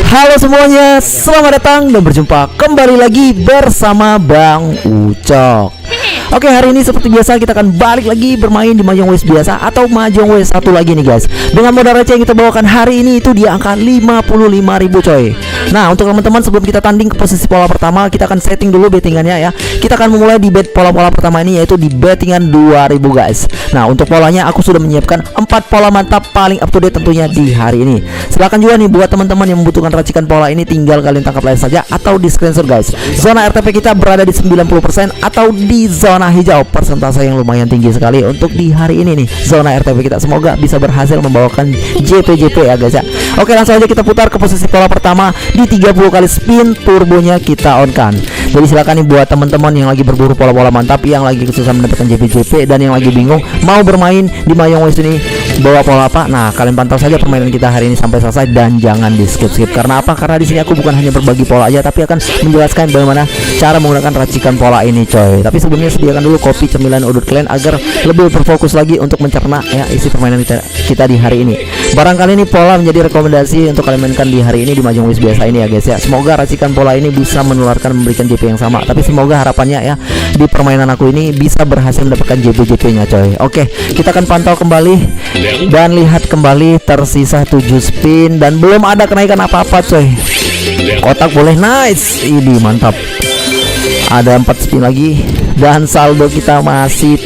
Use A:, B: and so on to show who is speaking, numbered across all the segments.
A: Halo semuanya, selamat datang dan berjumpa kembali lagi bersama Bang Ucok. Oke, hari ini seperti biasa kita akan balik lagi bermain di Mahjong WS biasa atau Mahjong WS satu lagi nih guys. Dengan modal receh yang kita bawakan hari ini itu di angka 55.000 coy. Nah, untuk teman-teman sebelum kita tanding ke posisi pola pertama, kita akan setting dulu bettingannya ya. Kita akan memulai di bet pola-pola pertama ini yaitu di bettingan 2000 guys. Nah, untuk polanya aku sudah menyiapkan 4 pola mantap paling up to date tentunya di hari ini. Silahkan juga nih buat teman-teman yang membutuhkan racikan pola ini, tinggal kalian tangkap layar saja atau di screenshot guys. Zona RTP kita berada di 90% atau di zona hijau, persentase yang lumayan tinggi sekali untuk di hari ini nih. Zona RTP kita semoga bisa berhasil membawakan JP ya guys ya. Oke, langsung aja kita putar ke posisi pola pertama. Di 30 kali spin turbonya kita on kan. Jadi silakan nih buat teman-teman yang lagi berburu pola-pola mantap, yang lagi kesusahan mendapatkan JP dan yang lagi bingung mau bermain di Mahjong WS ini bawa pola apa. Nah, kalian pantau saja permainan kita hari ini sampai selesai dan jangan di skip. Karena apa? Karena di sini aku bukan hanya berbagi pola aja, tapi akan menjelaskan bagaimana cara menggunakan racikan pola ini coy. Tapi sebelumnya sediakan dulu kopi, cemilan, udut kalian agar lebih berfokus lagi untuk mencerna ya isi permainan kita di hari ini. Barangkali ini pola menjadi rekomendasi untuk kalian mainkan di hari ini di Mahjong WS biasa ini ya guys ya. Semoga racikan pola ini bisa menularkan memberikan JP yang sama. Tapi semoga harapannya ya di permainan aku ini bisa berhasil mendapatkan JP-nya coy. Oke, kita akan pantau kembali dan lihat kembali tersisa 7 spin dan belum ada kenaikan apa-apa coy. Kotak boleh, nice. Ini mantap. Ada 4 spin lagi dan saldo kita masih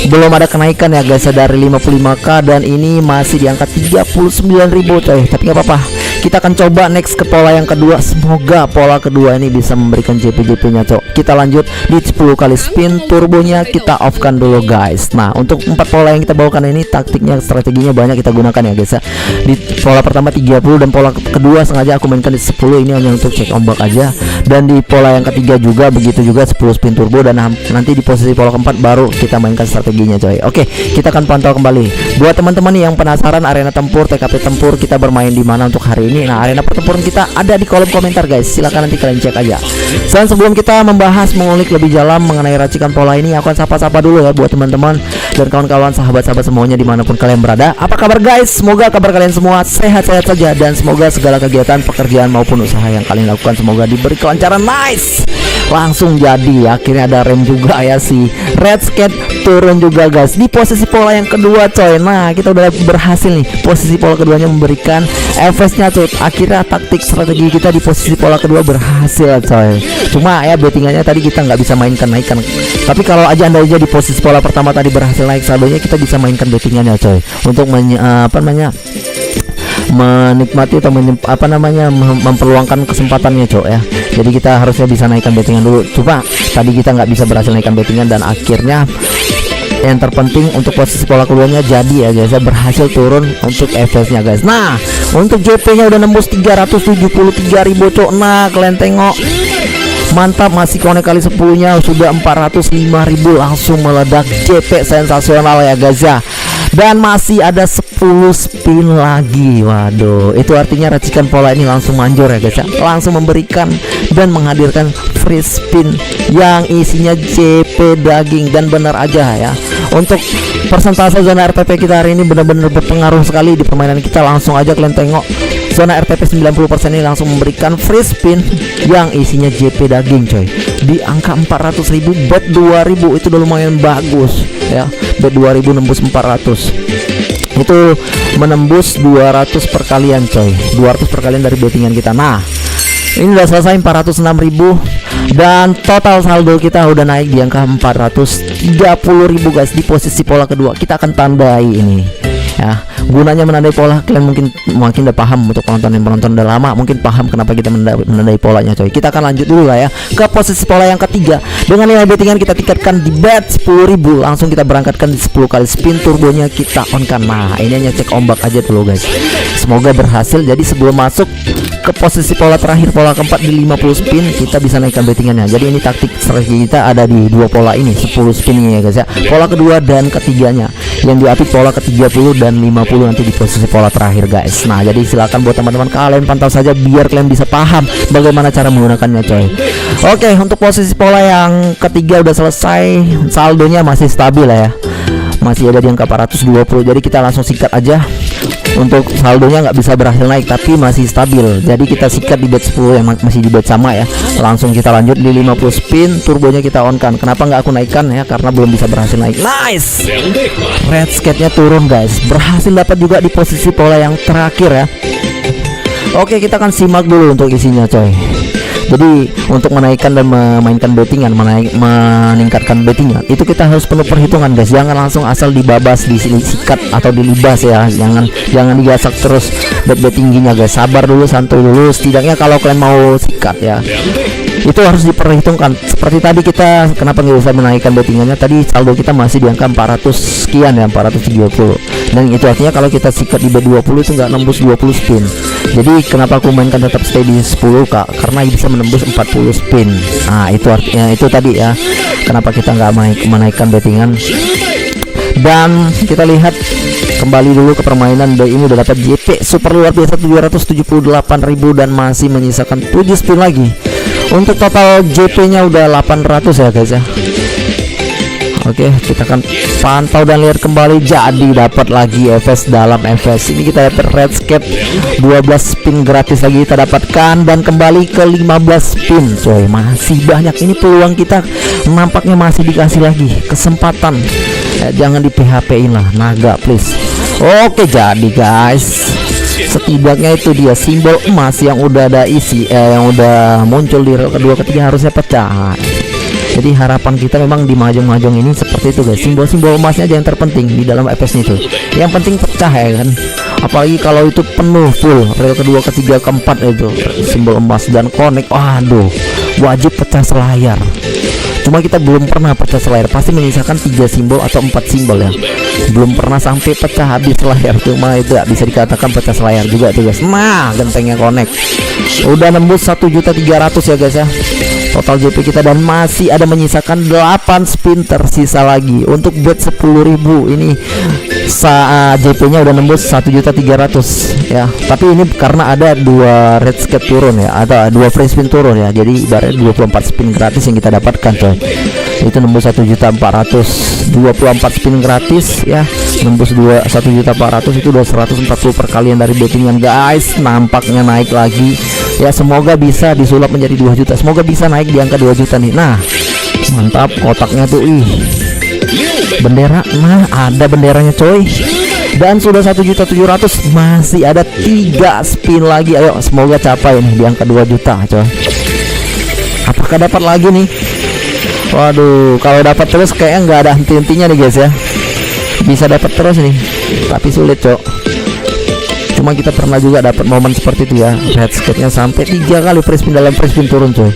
A: belum ada kenaikan ya guys, dari 55k dan ini masih di angka 39.000 coy. Tapi nggak apa-apa, kita akan coba next ke pola yang kedua. Semoga pola kedua ini bisa memberikan JP-nya coy. Kita lanjut di 10 kali spin turbonya kita off kan dulu guys. Nah, untuk 4 pola yang kita bawakan ini taktiknya, strateginya banyak kita gunakan ya guys ya. Di pola pertama 30 dan pola kedua sengaja aku mainkan di 10, ini hanya untuk cek ombak aja. Dan di pola yang ketiga juga begitu juga 10 spin turbo dan nanti di posisi pola keempat baru kita mainkan strateginya coy. Oke, kita akan pantau kembali. Buat teman-teman yang penasaran arena tempur, TKP tempur kita bermain di mana untuk hari ini. Nah, arena pertempuran kita ada di kolom komentar guys. Silahkan nanti kalian cek aja. Dan sebelum kita membahas mengulik lebih dalam mengenai racikan pola ini, aku akan sapa-sapa dulu ya buat teman-teman dan kawan-kawan, sahabat-sahabat semuanya dimanapun kalian berada. Apa kabar guys? Semoga kabar kalian semua sehat-sehat saja dan semoga segala kegiatan, pekerjaan maupun usaha yang kalian lakukan semoga diberi kelancaran. Nice. Langsung jadi, akhirnya ada rem juga ya, si Red Skate turun juga guys di posisi pola yang kedua coy. Nah, kita udah berhasil nih posisi pola keduanya memberikan FS-nya coy. Akhirnya taktik strategi kita di posisi pola kedua berhasil coy. Cuma ya bettingannya tadi kita nggak bisa mainkan naikkan. Tapi kalau aja anda aja di posisi pola pertama tadi berhasil naik saldonya, kita bisa mainkan bettingannya coy untuk menikmati atau memperluangkan kesempatannya cok ya. Jadi kita harusnya bisa naikkan bettingan dulu. Coba tadi kita nggak bisa berhasil naikkan bettingan dan akhirnya yang terpenting untuk posisi pola keduanya jadi ya guys, berhasil turun untuk FS-nya guys. Nah, untuk JP-nya udah nembus 373.000 cok. Nah, kalian tengok mantap, masih konek kali 10-nya sudah 405.000, langsung meledak JP sensasional ya guys ya. Dan masih ada 10 spin lagi. Waduh, itu artinya racikan pola ini langsung manjur ya guys ya. Langsung memberikan dan menghadirkan free spin yang isinya JP daging. Dan benar aja ya, untuk persentase zona RTP kita hari ini benar-benar berpengaruh sekali di permainan kita. Langsung aja kalian tengok, zona RTP 90% ini langsung memberikan free spin yang isinya JP daging coy. Di angka 400.000, bet 2.000 itu udah lumayan bagus ya. Bet 2.000 nembus 400, itu menembus 200 perkalian coy. 200 perkalian dari bettingan kita. Nah, ini udah selesai 406.000 dan total saldo kita udah naik di angka 430.000 guys di posisi pola kedua. Kita akan tandai ini ya. Gunanya menandai pola, kalian mungkin udah paham. Untuk penonton udah lama mungkin paham kenapa kita menandai polanya coy. Kita akan lanjut dulu lah ya ke posisi pola yang ketiga. Dengan nilai bettingan kita tingkatkan di bet 10.000, langsung kita berangkatkan di 10 kali spin turbonya kita on kan. Nah, ini hanya cek ombak aja dulu guys. Semoga berhasil. Jadi sebelum masuk ke posisi pola terakhir, pola keempat di 50 spin, kita bisa naikkan bettingannya. Jadi ini taktik strategi kita ada di dua pola ini, 10 spinnya ya guys ya. Pola kedua dan ketiganya yang diapit pola ke-30 dan 50 nanti di posisi pola terakhir guys. Nah, jadi silakan buat teman-teman kalian pantau saja biar kalian bisa paham bagaimana cara menggunakannya coy. Oke, untuk posisi pola yang ketiga udah selesai, saldonya masih stabil lah ya. Masih ada di angka 420. Jadi kita langsung sikat aja untuk saldonya nggak bisa berhasil naik tapi masih stabil. Jadi kita sikat di bet 10 yang masih di bet sama ya. Langsung kita lanjut di 50 spin, turbonya kita on kan. Kenapa nggak aku naikkan ya? Karena belum bisa berhasil naik. Nice. Red skate-nya turun guys. Berhasil dapat juga di posisi pola yang terakhir ya. Oke, kita akan simak dulu untuk isinya coy. Jadi untuk menaikkan dan memainkan bettingan, meningkatkan bettingnya, itu kita harus penuh perhitungan guys. Jangan langsung asal dibabas, disikat atau dilibas ya. Jangan digasak terus bet tingginya guys. Sabar dulu, santai dulu. Setidaknya kalau kalian mau sikat ya, itu harus diperhitungkan. Seperti tadi kita kenapa nggak bisa menaikkan bettingannya? Tadi saldo kita masih di angka 400 sekian ya, 430. Dan itu artinya kalau kita sikat di bet 20 itu nggak nembus 20 spin. Jadi kenapa aku mainkan tetap stay di 10 kak? Karena bisa menembus 40 spin. Nah itu artinya, itu tadi ya kenapa kita nggak menaikkan bettingan. Dan kita lihat kembali dulu ke permainan. Dan ini udah dapat JP super luar biasa 778.000 dan masih menyisakan 7 spin lagi. Untuk total JP nya udah 800 ya guys ya. Oke, kita akan pantau dan lihat kembali. Jadi dapat lagi FS dalam FS. Ini kita dapat red skate 12 spin gratis lagi kita dapatkan dan kembali ke 15 spin. Coy, masih banyak. Ini peluang kita nampaknya masih dikasih lagi kesempatan. Jangan di PHP-in lah, naga please. Oke, jadi guys, setidaknya itu dia simbol emas yang udah ada isi, yang udah muncul di roll kedua ketiga harusnya pecah. Jadi harapan kita memang di mahjong-mahjong ini seperti itu guys. Simbol-simbol emasnya aja yang terpenting di dalam FS itu. Yang penting pecah ya kan. Apalagi kalau itu penuh full rel kedua, ketiga, keempat itu simbol emas dan connect. Waduh, wajib pecah selayar. Cuma kita belum pernah pecah selayar. Pasti menyisakan 3 simbol atau 4 simbol ya. Belum pernah sampai pecah habis selayar. Cuma itu ya, bisa dikatakan pecah selayar juga tuh guys. Nah, gentengnya connect. Udah nembus 1.300.000 ya guys ya. Total JP kita dan masih ada menyisakan 8 spin tersisa lagi. Untuk bet 10.000 ini JP nya udah nembus 1.300.000 ya. Tapi ini karena ada 2 red skate turun ya, atau 2 free spin turun ya. Jadi ibaratnya 24 spin gratis yang kita dapatkan coy. Itu nembus 1.400.000, 24 spin gratis ya, nembus 1.400.000 itu udah 140 perkalian dari bettingan guys. Nampaknya naik lagi ya, semoga bisa disulap menjadi 2 juta. Semoga bisa naik di angka 2 juta nih. Nah, mantap kotaknya tuh. Ih, bendera. Nah, ada benderanya coy. Dan sudah 1.700.000. Masih ada 3 spin lagi. Ayo semoga capai nih di angka 2 juta coy. Apakah dapat lagi nih? Waduh, kalau dapat terus kayaknya nggak ada henti-hentinya nih guys ya. Bisa dapat terus nih, tapi sulit cok. Cuma kita pernah juga dapat momen seperti itu ya. Red skate-nya sampai 3 kali free spin dalam free spin turun coy.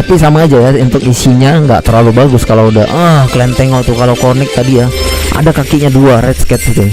A: Tapi sama aja ya, untuk isinya nggak terlalu bagus kalau udah kalian tengok tuh kalau connect tadi ya, ada kakinya 2 red skate gitu.